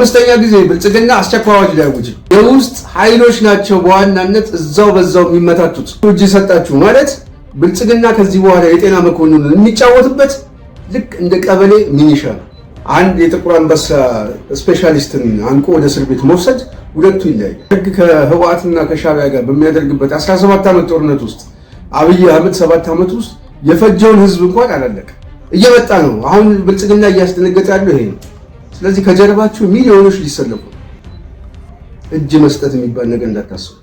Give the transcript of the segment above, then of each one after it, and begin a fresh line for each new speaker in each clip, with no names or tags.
ለአምስተኛ ጊዜ ብልጽግና አስቸኳይ አዋጅ ሊያውጅ የውስጥ ኃይሎች ናቸው በዋናነት እዛው በዛው የሚመታቱት። እጅ ሰጣችሁ ማለት ብልጽግና ከዚህ በኋላ የጤና መኮንኑን የሚጫወትበት ልክ እንደ ቀበሌ ሚኒሻ ነው። አንድ የጥቁር አንበሳ ስፔሻሊስትን አንቆ ወደ እስር ቤት መውሰድ ሁለቱ ይለያል። ህግ ከህወሓትና ከሻዕቢያ ጋር በሚያደርግበት 17 ዓመት ጦርነት ውስጥ አብይ አህመድ 7 ዓመት ውስጥ የፈጀውን ህዝብ እንኳን አላለቀ። እየመጣ ነው። አሁን ብልጽግና እያስደነገጠ ያለው ይሄ ነው። ስለዚህ ከጀርባችሁ ሚሊዮኖች ሊሰለፉ እጅ መስጠት የሚባል ነገር እንዳታስቡ።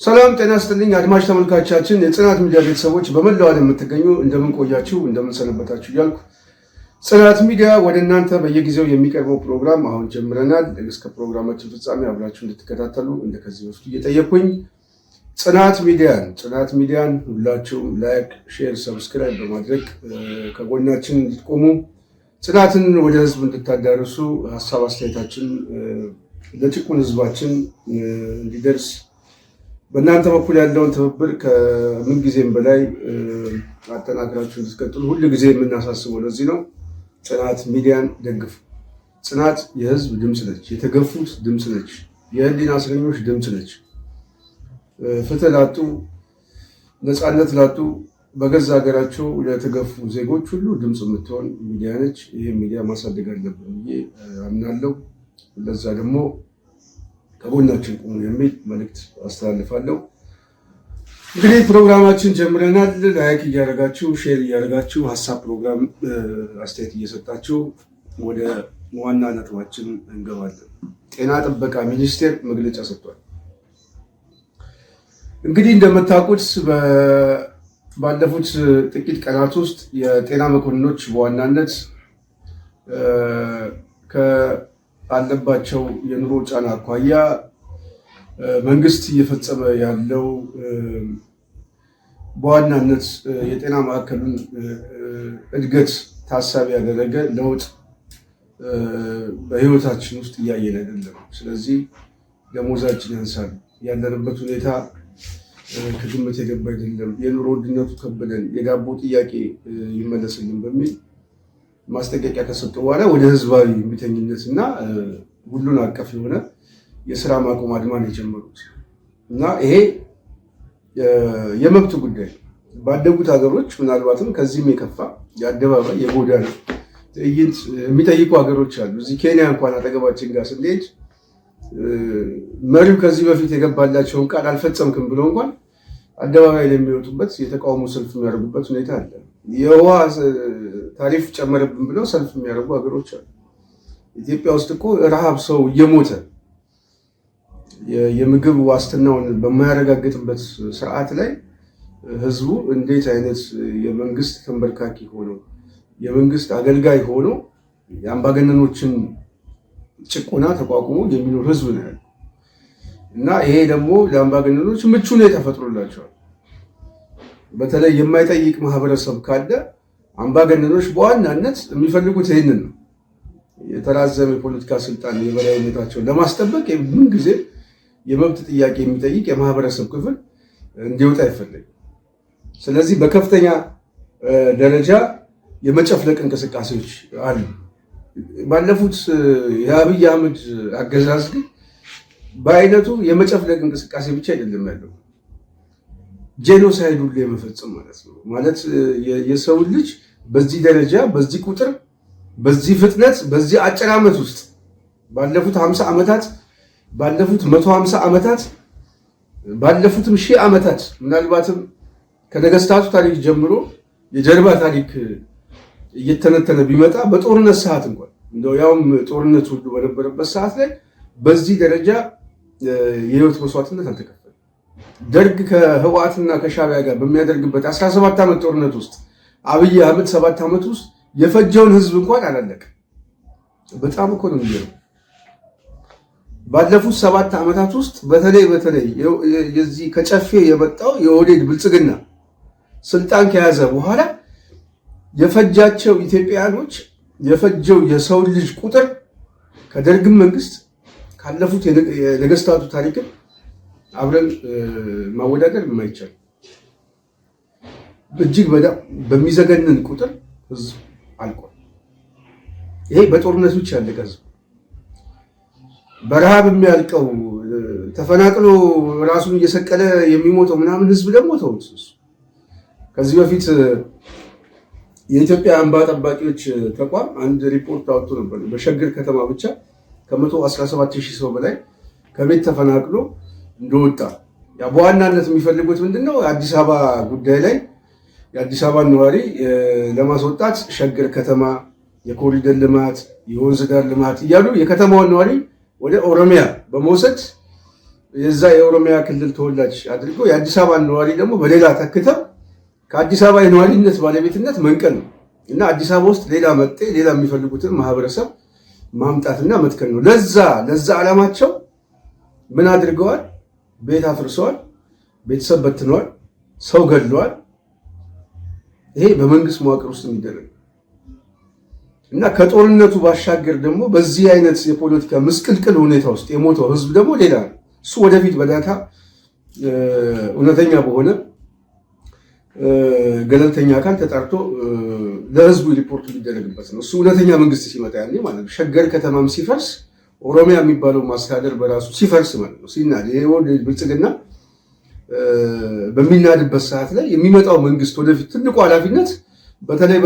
ሰላም ጤና ይስጥልኝ አድማጭ ተመልካቾቻችን፣ የጽናት ሚዲያ ቤተሰቦች በመላው ዓለም የምትገኙ እንደምን ቆያችሁ እንደምን ሰነበታችሁ እያልኩ ጽናት ሚዲያ ወደ እናንተ በየጊዜው የሚቀርበው ፕሮግራም አሁን ጀምረናል። እስከ ፕሮግራማችን ፍጻሜ አብራችሁ እንድትከታተሉ እንደከዚህ በፊት እየጠየቅኩኝ ጽናት ሚዲያን ሁላችሁም ላይክ፣ ሼር፣ ሰብስክራይብ በማድረግ ከጎናችን እንድትቆሙ ጽናትን ወደ ህዝብ እንድታዳርሱ ሀሳብ አስተያየታችን ለጭቁን ህዝባችን እንዲደርስ በእናንተ በኩል ያለውን ትብብር ከምን ጊዜም በላይ አጠናክራችሁ እንድትቀጥሉ ሁሉ ጊዜ የምናሳስበው ለዚህ ነው። ጽናት ሚዲያን ደግፉ። ጽናት የህዝብ ድምፅ ነች፣ የተገፉት ድምፅ ነች፣ የህሊና እስረኞች ድምፅ ነች። ፍትህ ላጡ፣ ነፃነት ላጡ፣ በገዛ ሀገራቸው ለተገፉ ዜጎች ሁሉ ድምፅ የምትሆን ሚዲያ ነች። ይህ ሚዲያ ማሳደግ አለብን ብዬ አምናለሁ። ለዛ ደግሞ ከጎናችን ቁሙ የሚል መልእክት አስተላልፋለሁ። እንግዲህ ፕሮግራማችን ጀምረናል። ላይክ እያደረጋችሁ ሼር እያደረጋችሁ ሀሳብ ፕሮግራም አስተያየት እየሰጣችሁ ወደ ዋና ነጥባችን እንገባለን። ጤና ጥበቃ ሚኒስቴር መግለጫ ሰጥቷል። እንግዲህ እንደምታውቁት ባለፉት ጥቂት ቀናት ውስጥ የጤና መኮንኖች በዋናነት አለባቸው የኑሮ ጫና አኳያ መንግስት እየፈጸመ ያለው በዋናነት የጤና ማዕከሉን እድገት ታሳቢ ያደረገ ለውጥ በህይወታችን ውስጥ እያየን አይደለም። ስለዚህ ደሞዛችን ያንሳል፣ ያለንበት ሁኔታ ከግምት የገባ አይደለም፣ የኑሮ ውድነቱ ከበደን፣ የዳቦ ጥያቄ ይመለስልን በሚል ማስጠንቀቂያ ከሰጡ በኋላ ወደ ህዝባዊ እምቢተኝነት እና ሁሉን አቀፍ የሆነ የስራ ማቆም አድማን የጀመሩት እና ይሄ የመብት ጉዳይ ባደጉት ሀገሮች ምናልባትም ከዚህም የከፋ የአደባባይ የጎዳና ትዕይንት የሚጠይቁ ሀገሮች አሉ። እዚህ ኬንያ እንኳን አጠገባችን ጋር ስንሄድ መሪው ከዚህ በፊት የገባላቸውን ቃል አልፈጸምክም ብሎ እንኳን አደባባይ ላይ የሚወጡበት የተቃውሞ ሰልፍ የሚያደርጉበት ሁኔታ አለ። የውሃ ታሪፍ ጨመረብን ብለው ሰልፍ የሚያደርጉ ሀገሮች አሉ። ኢትዮጵያ ውስጥ እኮ ረሃብ ሰው እየሞተ የምግብ ዋስትናውን በማያረጋግጥበት ስርዓት ላይ ህዝቡ እንዴት አይነት የመንግስት ተንበርካኪ ሆኖ የመንግስት አገልጋይ ሆኖ የአምባገነኖችን ጭቆና ተቋቁሞ የሚኖር ህዝብ ነው ያለው እና ይሄ ደግሞ ለአምባገነኖች ምቹ ሁኔታ ፈጥሮላቸዋል። በተለይ የማይጠይቅ ማህበረሰብ ካለ አምባገነኖች በዋናነት የሚፈልጉት ይህንን ነው። የተራዘመ የፖለቲካ ስልጣን የበላይነታቸውን ለማስጠበቅ ምን ጊዜ የመብት ጥያቄ የሚጠይቅ የማህበረሰብ ክፍል እንዲወጣ አይፈልግም። ስለዚህ በከፍተኛ ደረጃ የመጨፍለቅ እንቅስቃሴዎች አሉ። ባለፉት የአብይ አህመድ አገዛዝ ግን በአይነቱ የመጨፍለቅ እንቅስቃሴ ብቻ አይደለም ያለው፣ ጄኖሳይድ ሁሉ የመፈጸም ማለት ነው። ማለት የሰው ልጅ በዚህ ደረጃ በዚህ ቁጥር በዚህ ፍጥነት በዚህ አጭር ዓመት ውስጥ ባለፉት 50 ዓመታት ባለፉት 150 ዓመታት ባለፉትም 1000 ዓመታት ምናልባትም ከነገስታቱ ታሪክ ጀምሮ የጀርባ ታሪክ እየተነተነ ቢመጣ በጦርነት ሰዓት እንኳን እንደው ያውም ጦርነት ሁሉ በነበረበት ሰዓት ላይ በዚህ ደረጃ የህይወት መስዋዕትነት አልተከፈለም። ደርግ ከህወሓትና ከሻዕቢያ ጋር በሚያደርግበት 17 ዓመት ጦርነት ውስጥ አብይ አህመድ 7 ዓመት ውስጥ የፈጀውን ህዝብ እንኳን አላለቀ። በጣም እኮ ነው የሚገርመው። ባለፉት 7 ዓመታት ውስጥ በተለይ የዚህ ከጨፌ የመጣው የኦህዴድ ብልጽግና ስልጣን ከያዘ በኋላ የፈጃቸው ኢትዮጵያኖች የፈጀው የሰው ልጅ ቁጥር ከደርግም መንግስት ካለፉት የነገስታቱ ታሪክን አብረን ማወዳደር የማይቻል እጅግ በጣም በሚዘገንን ቁጥር ህዝብ አልቋል። ይሄ በጦርነት ብቻ ያለቀ ህዝብ በረሃብ የሚያልቀው ተፈናቅሎ ራሱን እየሰቀለ የሚሞተው ምናምን ህዝብ ደግሞ ተውት። ከዚህ በፊት የኢትዮጵያ እንባ ጠባቂዎች ተቋም አንድ ሪፖርት አውጥቶ ነበር። በሸገር ከተማ ብቻ ከ117,000 ሰው በላይ ከቤት ተፈናቅሎ እንደወጣ በዋናነት የሚፈልጉት ምንድነው? አዲስ አበባ ጉዳይ ላይ የአዲስ አበባ ነዋሪ ለማስወጣት ሸገር ከተማ የኮሪደር ልማት፣ የወንዝ ዳር ልማት እያሉ የከተማውን ነዋሪ ወደ ኦሮሚያ በመውሰድ የዛ የኦሮሚያ ክልል ተወላጅ አድርገው የአዲስ አበባ ነዋሪ ደግሞ በሌላ ተክተው ከአዲስ አበባ የነዋሪነት ባለቤትነት መንቀል ነው እና አዲስ አበባ ውስጥ ሌላ መጤ ሌላ የሚፈልጉትን ማህበረሰብ ማምጣትና መትከል ነው። ለዛ ዓላማቸው ምን አድርገዋል? ቤት አፍርሰዋል፣ ቤተሰብ በትነዋል፣ ሰው ገድለዋል። ይሄ በመንግስት መዋቅር ውስጥ የሚደረግ እና ከጦርነቱ ባሻገር ደግሞ በዚህ አይነት የፖለቲካ ምስቅልቅል ሁኔታ ውስጥ የሞተው ህዝብ ደግሞ ሌላ ነው። እሱ ወደፊት በዳታ እውነተኛ በሆነ ገለልተኛ አካል ተጣርቶ ለህዝቡ ሪፖርት ሊደረግበት ነው። እሱ እውነተኛ መንግስት ሲመጣ ያኔ ማለት ነው። ሸገር ከተማም ሲፈርስ ኦሮሚያ የሚባለው ማስተዳደር በራሱ ሲፈርስ ማለት ነው። ሲናድ ይሄ ብልጽግና በሚናድበት ሰዓት ላይ የሚመጣው መንግስት ወደፊት ትልቁ ኃላፊነት በተለይ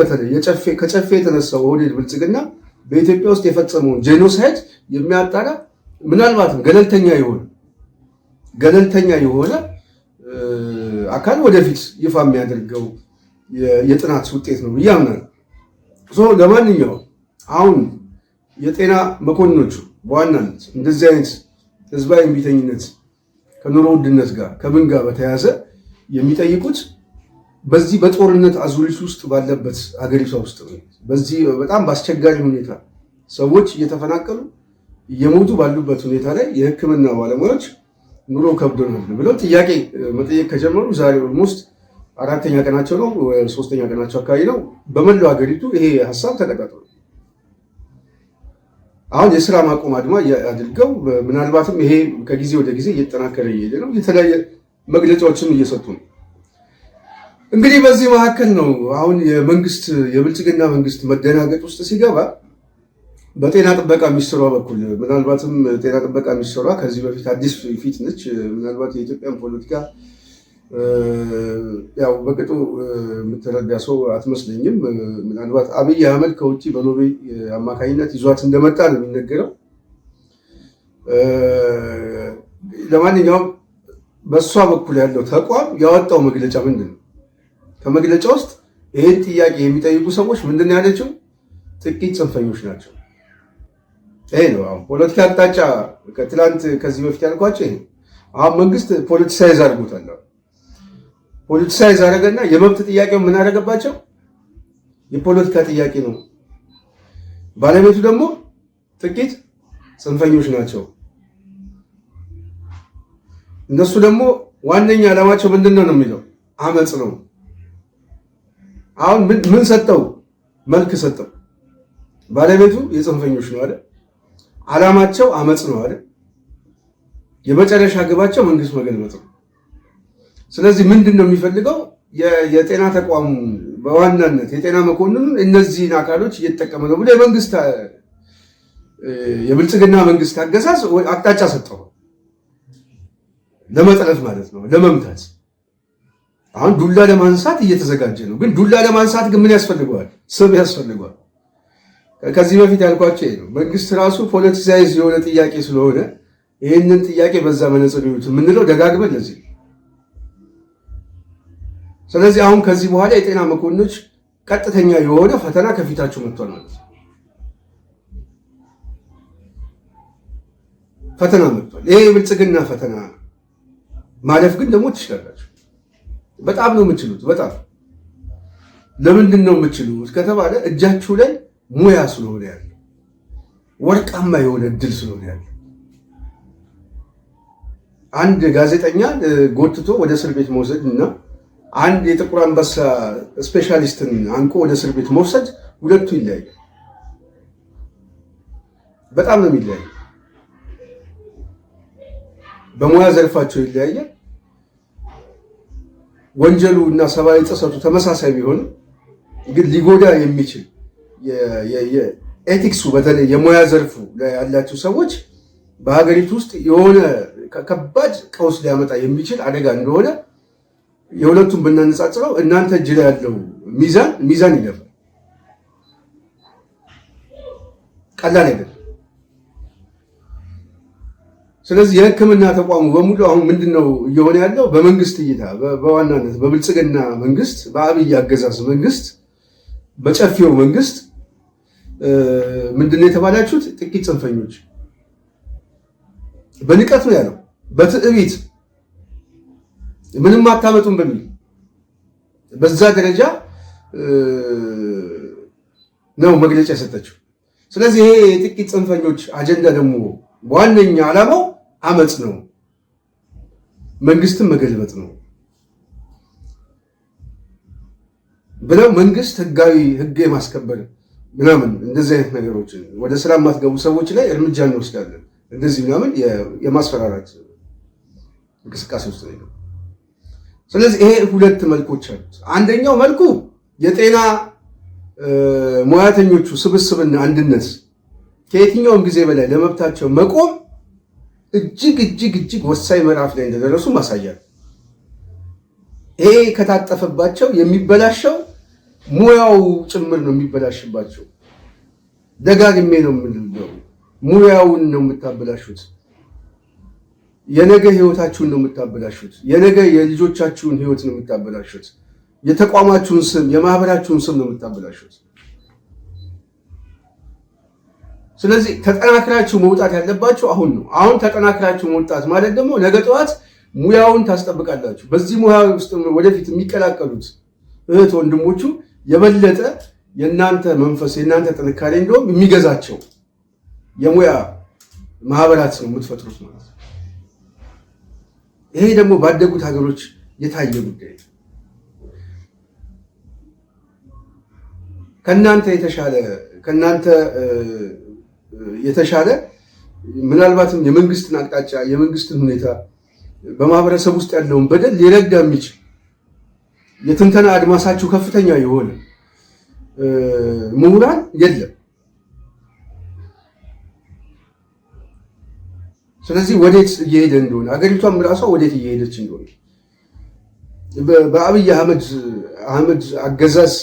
ከጨፌ የተነሳው ኦህዴድ ብልጽግና በኢትዮጵያ ውስጥ የፈጸመውን ጄኖሳይድ የሚያጣራ ምናልባትም ገለልተኛ የሆነ አካል ወደፊት ይፋ የሚያደርገው የጥናት ውጤት ነው ብዬ አምናለሁ። ለማንኛውም አሁን የጤና መኮንኖቹ በዋናነት እንደዚህ አይነት ህዝባዊ እምቢተኝነት ከኑሮ ውድነት ጋር ከምን ጋር በተያያዘ የሚጠይቁት በዚህ በጦርነት አዙሪት ውስጥ ባለበት ሀገሪቷ ውስጥ ነው። በዚህ በጣም በአስቸጋሪ ሁኔታ ሰዎች እየተፈናቀሉ እየሞቱ ባሉበት ሁኔታ ላይ የሕክምና ባለሙያዎች ኑሮ ከብዶናል ብለው ጥያቄ መጠየቅ ከጀመሩ ዛሬ ኦልሞስት 4ኛ ቀናቸው ነው፣ 3ኛ ቀናቸው አካባቢ ነው። በመላው ሀገሪቱ ይሄ ሀሳብ ተቀጣጥሏል። አሁን የስራ ማቆም አድማ አድርገው ምናልባትም ይሄ ከጊዜ ወደ ጊዜ እየተጠናከረ እየሄደ ነው። የተለያየ መግለጫዎችን እየሰጡ ነው። እንግዲህ በዚህ መካከል ነው አሁን የብልጽግና መንግስት መደናገጥ ውስጥ ሲገባ በጤና ጥበቃ ሚኒስትሯ በኩል ምናልባትም ጤና ጥበቃ ሚኒስትሯ ከዚህ በፊት አዲስ ፊት ነች። ምናልባት የኢትዮጵያን ፖለቲካ ያው በቅጡ የምትረዳ ሰው አትመስለኝም። ምናልባት አብይ አህመድ ከውጭ በሎቤ አማካኝነት ይዟት እንደመጣ ነው የሚነገረው። ለማንኛውም በእሷ በኩል ያለው ተቋም ያወጣው መግለጫ ምንድን ነው? ከመግለጫ ውስጥ ይህን ጥያቄ የሚጠይቁ ሰዎች ምንድን ነው ያለችው? ጥቂት ጽንፈኞች ናቸው። ይሄ ነው አሁን ፖለቲካ አቅጣጫ። ከትላንት ከዚህ በፊት ያልኳቸው ይሄ አሁን መንግስት ፖለቲሳይዝ አድርጎታል። ፖለቲሳይዝ አደረገና የመብት ጥያቄው ምን አደረገባቸው? የፖለቲካ ጥያቄ ነው። ባለቤቱ ደግሞ ጥቂት ጽንፈኞች ናቸው። እነሱ ደግሞ ዋነኛ ዓላማቸው ምንድን ነው የሚለው አመፅ ነው። አሁን ምን ሰጠው? መልክ ሰጠው። ባለቤቱ የጽንፈኞች ነው አይደል? ዓላማቸው አመፅ ነው አይደል? የመጨረሻ ግባቸው መንግስት መገልበጥ ነው። ስለዚህ ምንድን ነው የሚፈልገው? የጤና ተቋሙ በዋናነት የጤና መኮንኑን እነዚህን አካሎች እየተጠቀመ ነው ብሎ የብልጽግና መንግስት አገዛዝ አቅጣጫ ሰጠው። ለመጥለፍ ማለት ነው፣ ለመምታት። አሁን ዱላ ለማንሳት እየተዘጋጀ ነው። ግን ዱላ ለማንሳት ግን ምን ያስፈልገዋል? ስም ያስፈልገዋል። ከዚህ በፊት ያልኳቸው ነው። መንግስት ራሱ ፖለቲሳይዝ የሆነ ጥያቄ ስለሆነ ይህንን ጥያቄ በዛ መነጽር ይዩት የምንለው ደጋግመን ለዚህ። ስለዚህ አሁን ከዚህ በኋላ የጤና መኮንኖች ቀጥተኛ የሆነ ፈተና ከፊታቸው መጥቷል ማለት ነው። ፈተና መጥቷል። ይሄ የብልጽግና ፈተና ማለፍ ግን ደግሞ ትችላላችሁ። በጣም ነው የምችሉት። በጣም ለምንድን ነው የምችሉት ከተባለ እጃችሁ ላይ ሙያ ስለሆነ ያለ፣ ወርቃማ የሆነ እድል ስለሆነ ያለ። አንድ ጋዜጠኛ ጎትቶ ወደ እስር ቤት መውሰድ እና አንድ የጥቁር አንበሳ ስፔሻሊስትን አንቆ ወደ እስር ቤት መውሰድ ሁለቱ ይለያያል። በጣም ነው የሚለያየው። በሙያ ዘርፋቸው ይለያያል። ወንጀሉ እና ሰብአዊ ጥሰቱ ተመሳሳይ ቢሆንም ግን ሊጎዳ የሚችል የኤቲክሱ በተለይ የሙያ ዘርፉ ላይ ያላቸው ሰዎች በሀገሪቱ ውስጥ የሆነ ከባድ ቀውስ ሊያመጣ የሚችል አደጋ እንደሆነ የሁለቱም ብናነጻጽረው እናንተ እጅ ላይ ያለው ሚዛን ይገፋል። ቀላል አይደለም። ስለዚህ የሕክምና ተቋሙ በሙሉ አሁን ምንድነው እየሆነ ያለው? በመንግስት እይታ በዋናነት በብልጽግና መንግስት፣ በአብይ አገዛዝ መንግስት፣ በጨፌው መንግስት ምንድነው የተባላችሁት? ጥቂት ጽንፈኞች በንቀት ነው ያለው፣ በትዕቢት ምንም አታመጡም በሚል በዛ ደረጃ ነው መግለጫ የሰጠችው። ስለዚህ ይሄ የጥቂት ጽንፈኞች አጀንዳ ደግሞ ዋነኛ ዓላማው አመጽ ነው፣ መንግስትን መገልበጥ ነው ብለው መንግስት ህግ የማስከበር ምናምን እንደዚህ አይነት ነገሮችን ወደ ስራ የማትገቡ ሰዎች ላይ እርምጃ እንወስዳለን እንደዚህ ምናምን የማስፈራራት እንቅስቃሴ ውስጥ ነው። ስለዚህ ይሄ ሁለት መልኮች አሉት። አንደኛው መልኩ የጤና ሙያተኞቹ ስብስብና አንድነት ከየትኛውም ጊዜ በላይ ለመብታቸው መቆም እጅግ ወሳኝ ምዕራፍ ላይ እንደደረሱ ማሳያል። ይሄ ከታጠፈባቸው የሚበላሸው ሙያው ጭምር ነው የሚበላሽባቸው። ደጋግሜ ነው የምንለው፣ ሙያውን ነው የምታበላሹት። የነገ ህይወታችሁን ነው የምታበላሹት። የነገ የልጆቻችሁን ህይወት ነው የምታበላሹት። የተቋማችሁን ስም፣ የማህበራችሁን ስም ነው የምታበላሹት። ስለዚህ ተጠናክራችሁ መውጣት ያለባችሁ አሁን ነው። አሁን ተጠናክራችሁ መውጣት ማለት ደግሞ ነገ ጠዋት ሙያውን ታስጠብቃላችሁ። በዚህ ሙያ ውስጥ ወደፊት የሚቀላቀሉት እህት ወንድሞቹ የበለጠ የእናንተ መንፈስ የእናንተ ጥንካሬ እንደውም የሚገዛቸው የሙያ ማህበራት ነው የምትፈጥሩት ማለት ነው። ይሄ ደግሞ ባደጉት ሀገሮች የታየ ጉዳይ ነው። ከእናንተ የተሻለ ምናልባትም የመንግስትን አቅጣጫ የመንግስትን ሁኔታ በማህበረሰብ ውስጥ ያለውን በደል ሊረዳ የሚችል የትንተና አድማሳችሁ ከፍተኛ የሆነ ምሁራን የለም። ስለዚህ ወዴት እየሄደ እንደሆነ አገሪቷም ራሷ ወዴት እየሄደች እንደሆነ በአብይ አህመድ አገዛዝ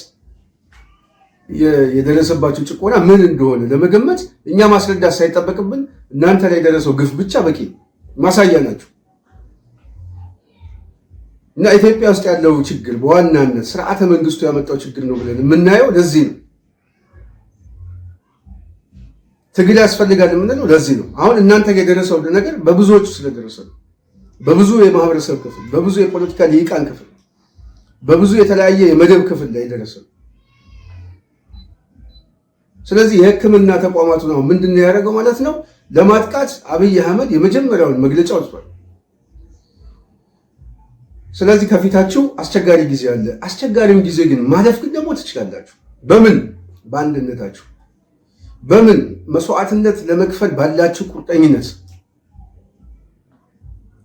የደረሰባቸው ጭቆና ምን እንደሆነ ለመገመት እኛ ማስረዳት ሳይጠበቅብን እናንተ ላይ የደረሰው ግፍ ብቻ በቂ ማሳያ ናቸው። እና ኢትዮጵያ ውስጥ ያለው ችግር በዋናነት ስርዓተ መንግስቱ ያመጣው ችግር ነው ብለን የምናየው ለዚህ ነው። ትግል ያስፈልጋል የምንለው ለዚህ ነው። አሁን እናንተ ጋር የደረሰው ነገር በብዙዎቹ ስለደረሰ ነው። በብዙ የማህበረሰብ ክፍል፣ በብዙ የፖለቲካ ልሂቃን ክፍል፣ በብዙ የተለያየ የመደብ ክፍል ላይ ደረሰ። ስለዚህ የሕክምና ተቋማቱ ነው ምንድነው ያደረገው ማለት ነው? ለማጥቃት አብይ አህመድ የመጀመሪያውን መግለጫ ወጥቷል። ስለዚህ ከፊታችሁ አስቸጋሪ ጊዜ አለ። አስቸጋሪም ጊዜ ግን ማለፍ ግን ደግሞ ትችላላችሁ። በምን? በአንድነታችሁ፣ በምን? መስዋዕትነት ለመክፈል ባላችሁ ቁርጠኝነት።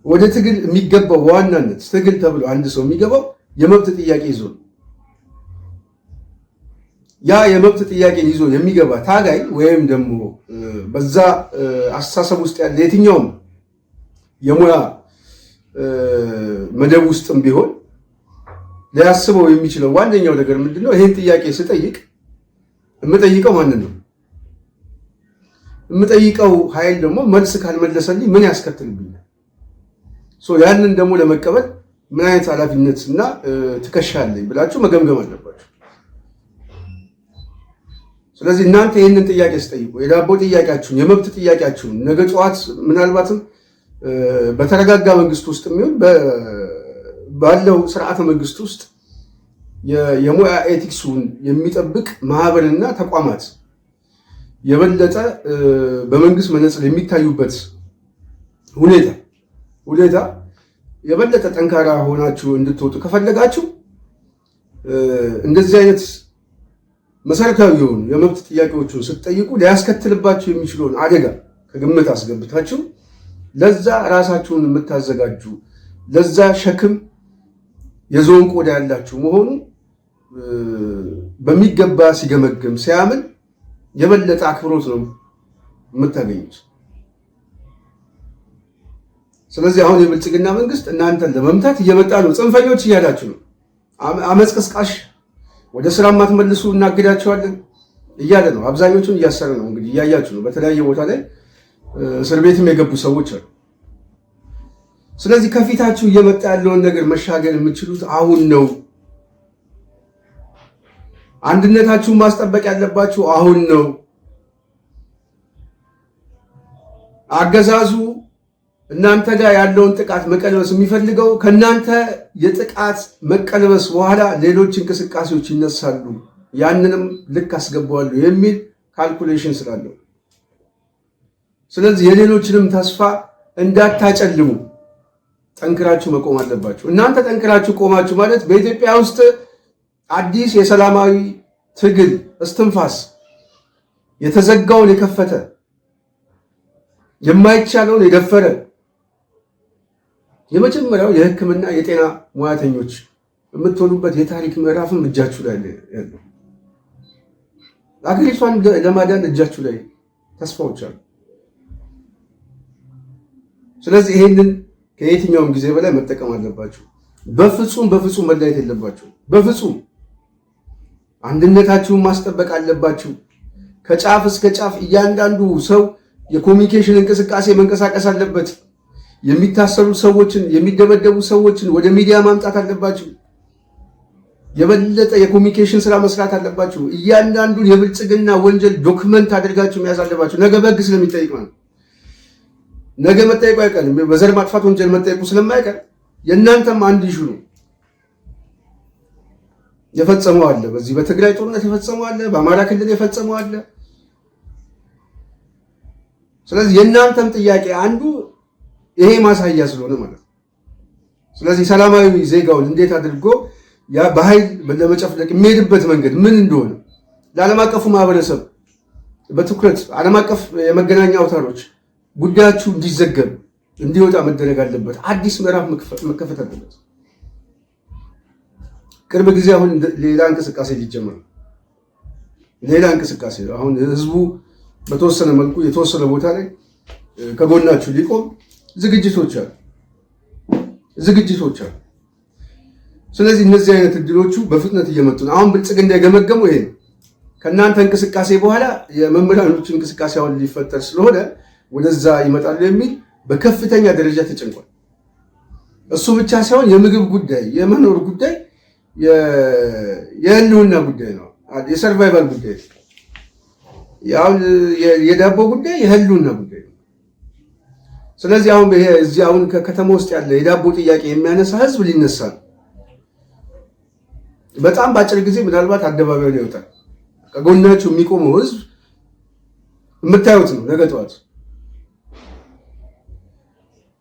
ወደ ትግል የሚገባው በዋናነት ትግል ተብሎ አንድ ሰው የሚገባው የመብት ጥያቄ ይዞ ነው። ያ የመብት ጥያቄን ይዞ የሚገባ ታጋይ ወይም ደግሞ በዛ አስተሳሰብ ውስጥ ያለ የትኛውም የሙያ መደብ ውስጥም ቢሆን ሊያስበው የሚችለው ዋነኛው ነገር ምንድነው? ይሄን ጥያቄ ስጠይቅ የምጠይቀው ማንን ነው? የምጠይቀው ኃይል ደግሞ መልስ ካልመለሰልኝ ምን ያስከትልብኛል? ያንን ደግሞ ለመቀበል ምን አይነት ኃላፊነት እና ትከሻ አለኝ ብላችሁ መገምገም አለባችሁ። ስለዚህ እናንተ ይህንን ጥያቄ ስጠይቁ የዳቦ ጥያቄያችሁን የመብት ጥያቄያችሁን ነገ ጠዋት ምናልባትም በተረጋጋ መንግስት ውስጥ የሚሆን ባለው ስርዓተ መንግስት ውስጥ የሙያ ኤቲክሱን የሚጠብቅ ማህበርና ተቋማት የበለጠ በመንግስት መነጽር የሚታዩበት ሁኔታ የበለጠ ጠንካራ ሆናችሁ እንድትወጡ ከፈለጋችሁ እንደዚህ አይነት መሰረታዊ የሆኑ የመብት ጥያቄዎችን ስትጠይቁ ሊያስከትልባቸው የሚችለውን አደጋ ከግምት አስገብታችሁ ለዛ ራሳችሁን የምታዘጋጁ ለዛ ሸክም የዞን ቆዳ ያላችሁ መሆኑ በሚገባ ሲገመግም ሲያምን የበለጠ አክብሮት ነው የምታገኙት። ስለዚህ አሁን የብልጽግና መንግስት እናንተን ለመምታት እየመጣ ነው። ጽንፈኞች እያላችሁ ነው። አመፅ ቀስቃሽ ወደ ስራ ማትመልሱ እናግዳቸዋለን እያለ ነው። አብዛኞቹን እያሰረ ነው። እንግዲህ እያያችሁ ነው። በተለያየ ቦታ ላይ እስር ቤትም የገቡ ሰዎች አሉ። ስለዚህ ከፊታችሁ እየመጣ ያለውን ነገር መሻገር የምትችሉት አሁን ነው። አንድነታችሁን ማስጠበቅ ያለባችሁ አሁን ነው። አገዛዙ እናንተ ጋር ያለውን ጥቃት መቀልበስ የሚፈልገው ከእናንተ የጥቃት መቀልበስ በኋላ ሌሎች እንቅስቃሴዎች ይነሳሉ፣ ያንንም ልክ አስገባዋለሁ የሚል ካልኩሌሽን ስላለው፣ ስለዚህ የሌሎችንም ተስፋ እንዳታጨልሙ ጠንክራችሁ መቆም አለባችሁ። እናንተ ጠንክራችሁ ቆማችሁ ማለት በኢትዮጵያ ውስጥ አዲስ የሰላማዊ ትግል እስትንፋስ የተዘጋውን የከፈተ የማይቻለውን የደፈረ የመጀመሪያው የሕክምና የጤና ሙያተኞች የምትሆኑበት የታሪክ ምዕራፍም እጃችሁ ላይ ያለው አገሪቷን ለማዳን እጃችሁ ላይ ተስፋዎች አሉ። ስለዚህ ይሄንን ከየትኛውም ጊዜ በላይ መጠቀም አለባችሁ። በፍጹም መለየት የለባችሁ። በፍጹም አንድነታችሁን ማስጠበቅ አለባችሁ። ከጫፍ እስከ ጫፍ እያንዳንዱ ሰው የኮሚኒኬሽን እንቅስቃሴ መንቀሳቀስ አለበት። የሚታሰሩ ሰዎችን የሚደበደቡ ሰዎችን ወደ ሚዲያ ማምጣት አለባችሁ። የበለጠ የኮሚኒኬሽን ስራ መስራት አለባችሁ። እያንዳንዱን የብልጽግና ወንጀል ዶክመንት አድርጋችሁ መያዝ አለባችሁ። ነገ በሕግ ስለሚጠይቅ ማለት ነገ መጠየቁ አይቀርም። በዘር ማጥፋት ወንጀል መጠየቁ ስለማይቀር የእናንተም አንድ ይሹ ነው። የፈጸመው አለ፣ በዚህ በትግራይ ጦርነት የፈጸመው አለ፣ በአማራ ክልል የፈጸመው አለ። ስለዚህ የእናንተም ጥያቄ አንዱ ይሄ ማሳያ ስለሆነ ማለት ነው። ስለዚህ ሰላማዊ ዜጋውን እንዴት አድርጎ ያ በኃይል ለመጨፍለቅ የሚሄድበት መንገድ ምን እንደሆነ ለዓለም አቀፉ ማህበረሰብ በትኩረት ዓለም አቀፍ የመገናኛ አውታሮች ጉዳያችሁ እንዲዘገብ እንዲወጣ መደረግ አለበት። አዲስ ምዕራፍ መከፈት አለበት። ቅርብ ጊዜ አሁን ሌላ እንቅስቃሴ ሊጀመር ነው። ሌላ እንቅስቃሴ አሁን ህዝቡ በተወሰነ መልኩ የተወሰነ ቦታ ላይ ከጎናችሁ ሊቆም ዝግጅቶች አሉ። ስለዚህ እነዚህ አይነት እድሎቹ በፍጥነት እየመጡ ነው። አሁን ብልጽግና የገመገመው ይሄ ነው። ከእናንተ እንቅስቃሴ በኋላ የመምህራኖች እንቅስቃሴ አሁን ሊፈጠር ስለሆነ ወደዛ ይመጣሉ የሚል በከፍተኛ ደረጃ ተጨንቋል። እሱ ብቻ ሳይሆን የምግብ ጉዳይ፣ የመኖር ጉዳይ፣ የህልውና ጉዳይ ነው። የሰርቫይቫል ጉዳይ፣ የዳቦ ጉዳይ፣ የህልውና ጉዳይ ነው። ስለዚህ አሁን እዚህ አሁን ከከተማ ውስጥ ያለ የዳቦ ጥያቄ የሚያነሳ ህዝብ ሊነሳ ነው። በጣም በአጭር ጊዜ ምናልባት አደባባይ ላይ ይወጣል። ከጎናችሁ የሚቆመው ህዝብ የምታዩት ነው ነገ ጠዋት።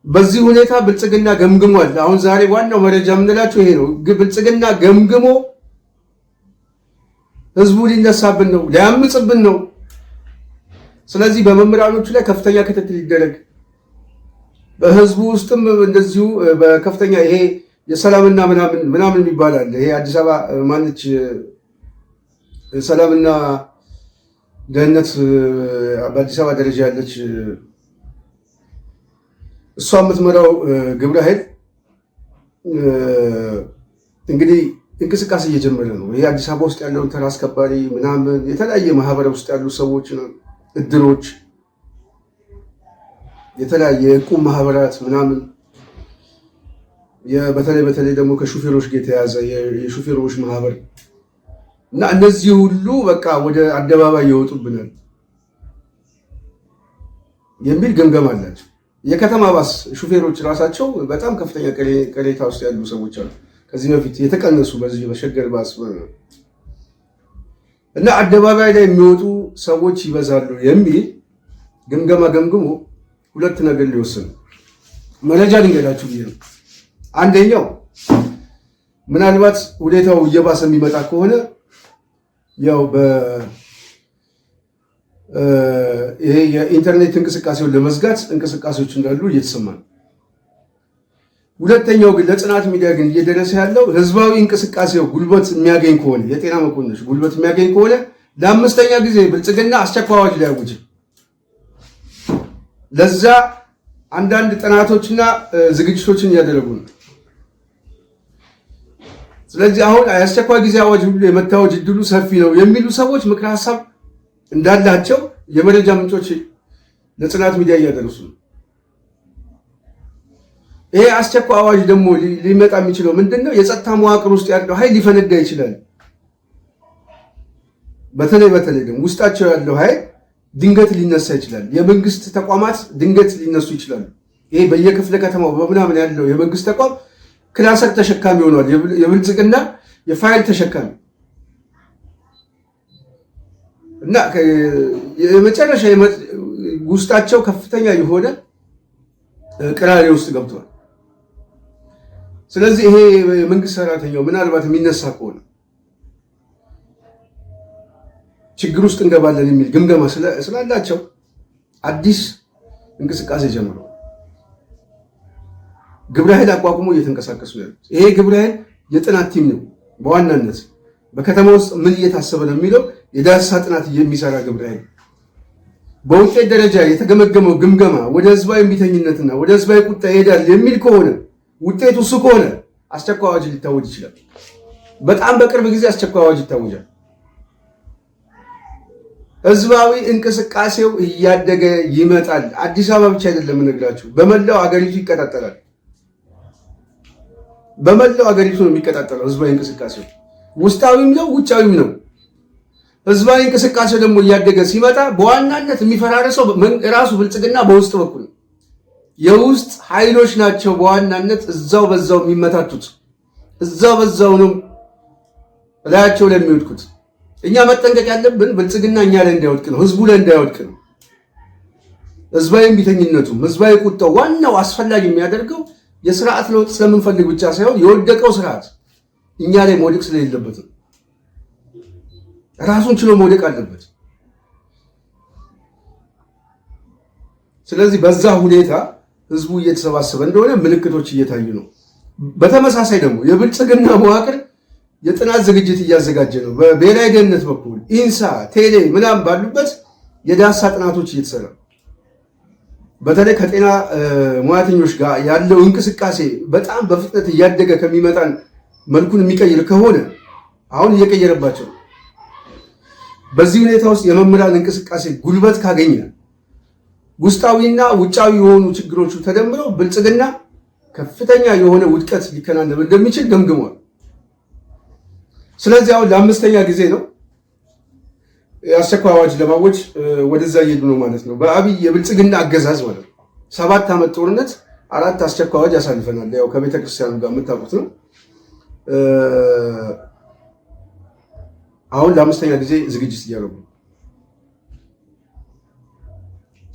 በዚህ ሁኔታ ብልጽግና ገምግሟል። አሁን ዛሬ ዋናው መረጃ የምንላችሁ ይሄ ነው። ብልጽግና ገምግሞ ህዝቡ ሊነሳብን ነው፣ ሊያምጽብን ነው። ስለዚህ በመምህራኖቹ ላይ ከፍተኛ ክትትል ይደረግ። በህዝቡ ውስጥም እንደዚሁ በከፍተኛ ይሄ የሰላምና ምናምን ይባላል። ይሄ አዲስ አበባ ማነች ሰላምና ደህንነት በአዲስ አበባ ደረጃ ያለች እሷ የምትመራው ግብረ ኃይል እንግዲህ እንቅስቃሴ እየጀመረ ነው። ይሄ አዲስ አበባ ውስጥ ያለውን ተራ አስከባሪ ምናምን የተለያየ ማህበረሰብ ውስጥ ያሉ ሰዎች፣ እድሮች፣ የተለያየ የዕቁብ ማህበራት ምናምን በተለይ ደግሞ ከሹፌሮች ጋር የተያዘ የሹፌሮች ማህበር እና እነዚህ ሁሉ በቃ ወደ አደባባይ ይወጡብናል የሚል ግምገማ አላቸው። የከተማ ባስ ሹፌሮች ራሳቸው በጣም ከፍተኛ ቅሬታ ውስጥ ያሉ ሰዎች አሉ። ከዚህ በፊት የተቀነሱ በዚህ በሸገር ባስ እና አደባባይ ላይ የሚወጡ ሰዎች ይበዛሉ የሚል ግምገማ ገምግሞ ሁለት ነገር ሊወስን መረጃ ልንገዳችሁ ብዬ ነው። አንደኛው ምናልባት ሁኔታው እየባሰ የሚመጣ ከሆነ ያው ይሄ የኢንተርኔት እንቅስቃሴውን ለመዝጋት እንቅስቃሴዎች እንዳሉ እየተሰማ ነው። ሁለተኛው ግን ለጽናት ሚዲያ ግን እየደረሰ ያለው ህዝባዊ እንቅስቃሴው ጉልበት የሚያገኝ ከሆነ የጤና መኮንኖች ጉልበት የሚያገኝ ከሆነ ለአምስተኛ ጊዜ ብልጽግና አስቸኳይ አዋጅ ሊያውጅ ለዛ አንዳንድ ጥናቶችና ዝግጅቶችን እያደረጉ ነው። ስለዚህ አሁን የአስቸኳይ ጊዜ አዋጅ ሁሉ የመታወጅ እድሉ ሰፊ ነው የሚሉ ሰዎች ምክረ ሀሳብ እንዳላቸው የመረጃ ምንጮች ለጽናት ሚዲያ እያደረሱ ነው። ይሄ አስቸኳይ አዋጅ ደግሞ ሊመጣ የሚችለው ምንድነው? የጸጥታ መዋቅር ውስጥ ያለው ኃይል ሊፈነዳ ይችላል። በተለይ ደግሞ ውስጣቸው ያለው ኃይል ድንገት ሊነሳ ይችላል። የመንግስት ተቋማት ድንገት ሊነሱ ይችላሉ። ይሄ በየክፍለ ከተማው በምናምን ያለው የመንግስት ተቋም ክላሰር ተሸካሚ ሆኗል። የብልጽግና የፋይል ተሸካሚ እና የመጨረሻ ውስጣቸው ከፍተኛ የሆነ ቅራኔ ውስጥ ገብቷል። ስለዚህ ይሄ የመንግስት ሰራተኛው ምናልባት የሚነሳ ከሆነ ችግር ውስጥ እንገባለን የሚል ግምገማ ስላላቸው አዲስ እንቅስቃሴ ጀምረው ግብረ ኃይል አቋቁሞ እየተንቀሳቀሱ ያሉት። ይሄ ግብረ ኃይል የጥናት ቲም ነው። በዋናነት በከተማ ውስጥ ምን እየታሰበ ነው የሚለው የዳሰሳ ጥናት የሚሰራ ግብረ ኃይል በውጤት ደረጃ የተገመገመው ግምገማ ወደ ህዝባዊ እምቢተኝነትና ወደ ህዝባዊ ቁጣ ይሄዳል የሚል ከሆነ ውጤቱ እሱ ከሆነ አስቸኳይ አዋጅ ሊታወጅ ይችላል። በጣም በቅርብ ጊዜ አስቸኳይ አዋጅ ይታወጃል። ህዝባዊ እንቅስቃሴው እያደገ ይመጣል። አዲስ አበባ ብቻ አይደለም እነግራችሁ፣ በመላው አገሪቱ ይቀጣጠላል። በመላው አገሪቱ ነው የሚቀጣጠለው ህዝባዊ እንቅስቃሴው። ውስጣዊም ነው ውጫዊም ነው። ህዝባዊ እንቅስቃሴው ደግሞ እያደገ ሲመጣ በዋናነት የሚፈራረሰው ራሱ ብልጽግና በውስጥ በኩል የውስጥ ኃይሎች ናቸው በዋናነት እዛው በዛው የሚመታቱት፣ እዛው በዛው ነው ላያቸው ላይ የሚወድቁት። እኛ መጠንቀቅ ያለብን ብልጽግና እኛ ላይ እንዳይወድቅ ነው፣ ህዝቡ ላይ እንዳይወድቅ ነው። ህዝባዊ እምቢተኝነቱም ህዝባዊ ቁጣው ዋናው አስፈላጊ የሚያደርገው የስርዓት ለውጥ ስለምንፈልግ ብቻ ሳይሆን የወደቀው ስርዓት እኛ ላይ መውደቅ ስለሌለበት ነው። ራሱን ችሎ መውደቅ አለበት። ስለዚህ በዛ ሁኔታ ህዝቡ እየተሰባሰበ እንደሆነ ምልክቶች እየታዩ ነው። በተመሳሳይ ደግሞ የብልጽግና መዋቅር የጥናት ዝግጅት እያዘጋጀ ነው። በብሔራዊ ደህንነት በኩል ኢንሳ፣ ቴሌ ምናምን ባሉበት የዳሰሳ ጥናቶች እየተሰራ በተለይ ከጤና ሙያተኞች ጋር ያለው እንቅስቃሴ በጣም በፍጥነት እያደገ ከሚመጣን መልኩን የሚቀይር ከሆነ አሁን እየቀየረባቸው በዚህ ሁኔታ ውስጥ የመምህራን እንቅስቃሴ ጉልበት ካገኘ ውስጣዊና ውጫዊ የሆኑ ችግሮቹ ተደምረው ብልጽግና ከፍተኛ የሆነ ውድቀት ሊከናነብ እንደሚችል ገምግሟል። ስለዚህ አሁን ለአምስተኛ ጊዜ ነው የአስቸኳይ አዋጅ ለማወጅ ወደዛ እየሄዱ ነው ማለት ነው። በአብይ የብልጽግና አገዛዝ ማለት ነው። 7 ዓመት ጦርነት 4 አስቸኳይ አዋጅ ያሳልፈናል። ያው ከቤተክርስቲያኑ ጋር የምታውቁት ነው። አሁን ለአምስተኛ ጊዜ ዝግጅት እያደረጉ ነው።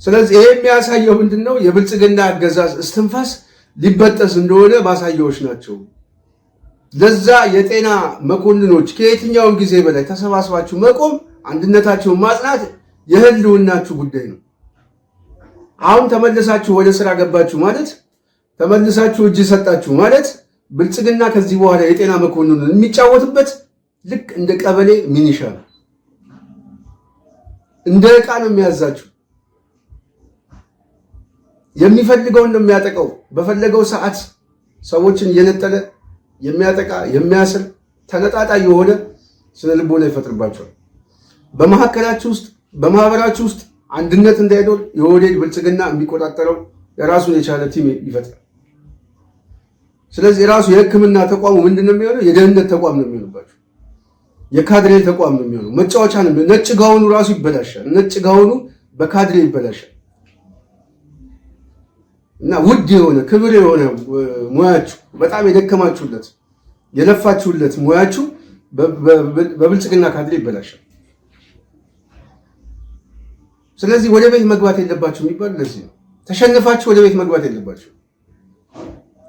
ስለዚህ ይሄ የሚያሳየው ምንድነው? የብልጽግና አገዛዝ እስትንፋስ ሊበጠስ እንደሆነ ማሳያዎች ናቸው። ለዛ የጤና መኮንኖች ከየትኛውም ጊዜ በላይ ተሰባስባችሁ መቆም፣ አንድነታችሁን ማጽናት የህልውናችሁ ጉዳይ ነው። አሁን ተመልሳችሁ ወደ ስራ ገባችሁ ማለት ተመልሳችሁ እጅ ሰጣችሁ ማለት ብልጽግና ከዚህ በኋላ የጤና መኮንኑን የሚጫወትበት ልክ እንደ ቀበሌ ሚኒሻ ነው። እንደ ዕቃ ነው የሚያዛችሁ። የሚፈልገውን ነው የሚያጠቃው። በፈለገው ሰዓት ሰዎችን እየነጠለ የሚያጠቃ የሚያስር ተነጣጣይ የሆነ ስነ ልቦና ይፈጥርባቸዋል። በመካከላችሁ ውስጥ በማህበራችሁ ውስጥ አንድነት እንዳይኖር የወዴድ ብልጽግና የሚቆጣጠረው የራሱን የቻለ ቲም ይፈጥራል። ስለዚህ የራሱ የሕክምና ተቋሙ ምንድነው የሚሆነው? የደህንነት ተቋም ነው የሚሆንባቸው። የካድሬ ተቋም ነው የሚሆነው። መጫወቻ ነው። ነጭ ጋውኑ ራሱ ይበላሻል። ነጭ ጋውኑ በካድሬ ይበላሻል። እና ውድ የሆነ ክብር የሆነ ሙያችሁ በጣም የደከማችሁለት የለፋችሁለት ሙያችሁ በብልጽግና ካድሬ ይበላሻል። ስለዚህ ወደ ቤት መግባት የለባችሁ የሚባል ለዚህ ነው። ተሸንፋችሁ ወደ ቤት መግባት የለባችሁ፣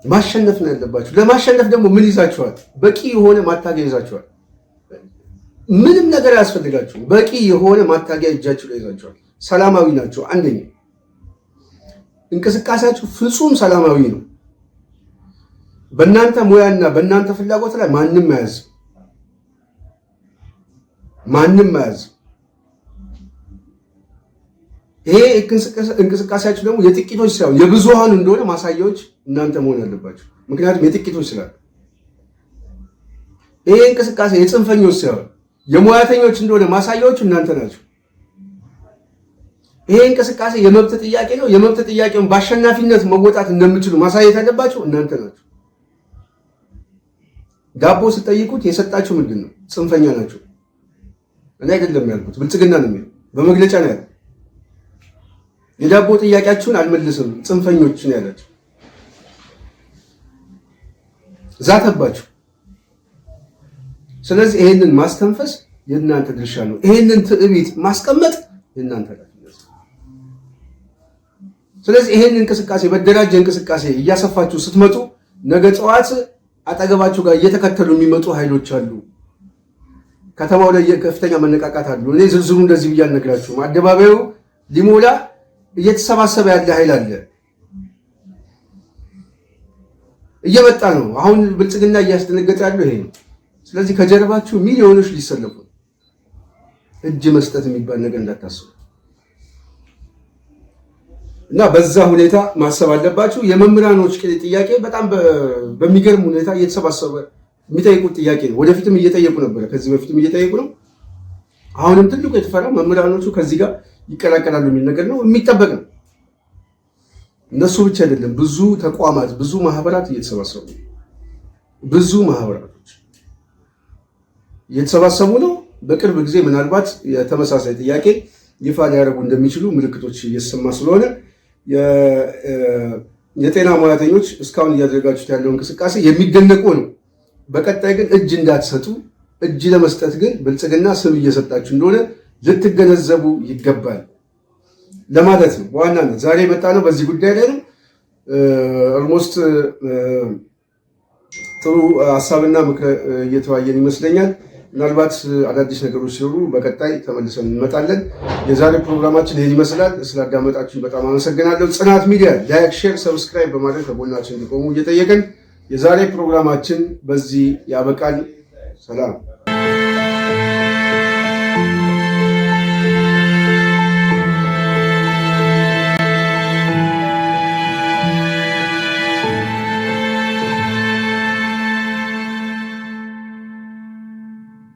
ማሸነፍ ነው ያለባችሁ። ለማሸነፍ ደግሞ ምን ይዛችኋል? በቂ የሆነ ማታገያ ይዛችኋል። ምንም ነገር አያስፈልጋችሁም። በቂ የሆነ ማታገያ እጃችሁ ላይ ይዛችኋል። ሰላማዊ ናቸው። አንደኛ እንቅስቃሴያችሁ ፍጹም ሰላማዊ ነው። በእናንተ ሙያና በእናንተ ፍላጎት ላይ ማንም አያዝም። ይሄ እንቅስቃሴያችሁ ደግሞ የጥቂቶች ሳይሆን የብዙሃኑ እንደሆነ ማሳያዎች እናንተ መሆን ያለባችሁ። ምክንያቱም የጥቂቶች ስላለ ይሄ እንቅስቃሴ የጽንፈኞች ሳይሆን የሙያተኞች እንደሆነ ማሳያዎቹ እናንተ ናቸው። ይሄ እንቅስቃሴ የመብት ጥያቄ ነው። የመብት ጥያቄውን በአሸናፊነት መወጣት እንደምትችሉ ማሳየት ያለባችሁ እናንተ ናቸው። ዳቦ ስጠይቁት የሰጣችሁ ምንድን ነው? ጽንፈኛ ናቸው። እኔ አይደለም ያልኩት፣ ብልጽግና ነው የሚለው በመግለጫ ነው ያለው። የዳቦ ጥያቄያችሁን አልመልስም ጽንፈኞች ነው ያላችሁ። ዛተባችሁ። ስለዚህ ይሄንን ማስተንፈስ የእናንተ ድርሻ ነው። ይሄንን ትዕቢት ማስቀመጥ የእናንተ ኃላፊነት። ስለዚህ ይሄንን እንቅስቃሴ በደራጀ እንቅስቃሴ እያሰፋችሁ ስትመጡ ነገ ጠዋት አጠገባችሁ ጋር እየተከተሉ የሚመጡ ኃይሎች አሉ። ከተማው ላይ ከፍተኛ መነቃቃት አሉ። እኔ ዝርዝሩ እንደዚህ ብዬ አልነግራችሁም። አደባባዩ ሊሞላ እየተሰባሰበ ያለ ኃይል አለ። እየመጣ ነው። አሁን ብልጽግና እያስደነገጠ ያለው ይሄ ነው። ስለዚህ ከጀርባችሁ ሚሊዮኖች ሊሰለፉ፣ እጅ መስጠት የሚባል ነገር እንዳታስቡ እና በዛ ሁኔታ ማሰብ አለባችሁ። የመምህራኖች ጥያቄ በጣም በሚገርም ሁኔታ እየተሰባሰበ የሚጠይቁት ጥያቄ ነው። ወደፊትም እየጠየቁ ነበረ፣ ከዚህ በፊትም እየጠየቁ ነው። አሁንም ትልቁ የተፈራ መምህራኖቹ ከዚህ ጋር ይቀላቀላሉ የሚል ነገር ነው፣ የሚጠበቅ ነው። እነሱ ብቻ አይደለም፣ ብዙ ተቋማት፣ ብዙ ማህበራት እየተሰባሰቡ ብዙ ማህበራቶች እየተሰባሰቡ ነው። በቅርብ ጊዜ ምናልባት የተመሳሳይ ጥያቄ ይፋ ሊያደርጉ እንደሚችሉ ምልክቶች እየተሰማ ስለሆነ የጤና ሙያተኞች እስካሁን እያደረጋችሁት ያለው እንቅስቃሴ የሚደነቁ ነው። በቀጣይ ግን እጅ እንዳትሰጡ፣ እጅ ለመስጠት ግን ብልጽግና ስም እየሰጣችሁ እንደሆነ ልትገነዘቡ ይገባል ለማለት ነው። በዋናነት ዛሬ የመጣ ነው በዚህ ጉዳይ ላይ ነው። ኦልሞስት ጥሩ ሀሳብና ምክር እየተወያየን ይመስለኛል። ምናልባት አዳዲስ ነገሮች ሲኖሩ በቀጣይ ተመልሰን እንመጣለን። የዛሬ ፕሮግራማችን ይህን ይመስላል። ስላዳመጣችሁን በጣም አመሰግናለሁ። ጽናት ሚዲያ ላይክ፣ ሼር፣ ሰብስክራይብ በማድረግ ከጎናችን እንዲቆሙ እየጠየቅን የዛሬ ፕሮግራማችን በዚህ ያበቃል። ሰላም።